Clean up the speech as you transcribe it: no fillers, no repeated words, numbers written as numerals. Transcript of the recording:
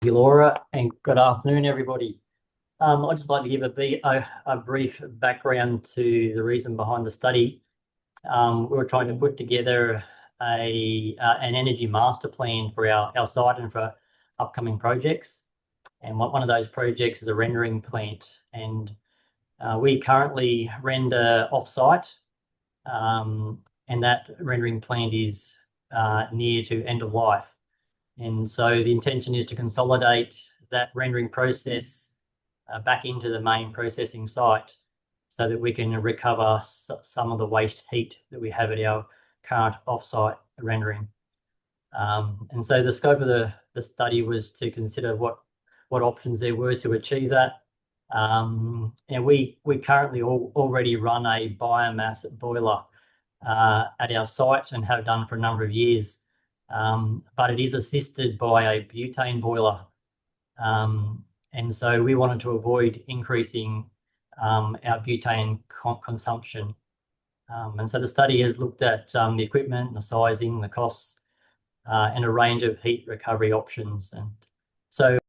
you, Laura, and good afternoon, everybody. I'd just like to give a brief background to the reason behind the study. We were trying to put together an energy master plan for our site and for upcoming projects. And one of those projects is a rendering plant. And we currently render off-site, and that rendering plant is near to end of life. And so the intention is to consolidate that rendering process back into the main processing site so that we can recover some of the waste heat that we have at our current off-site rendering. And so the scope of the study was to consider what options there were to achieve that. And we currently already run a biomass boiler at our site and have done for a number of years. But it is assisted by a butane boiler. And so we wanted to avoid increasing our butane consumption. And so the study has looked at the equipment, the sizing, the costs, and a range of heat recovery options. And so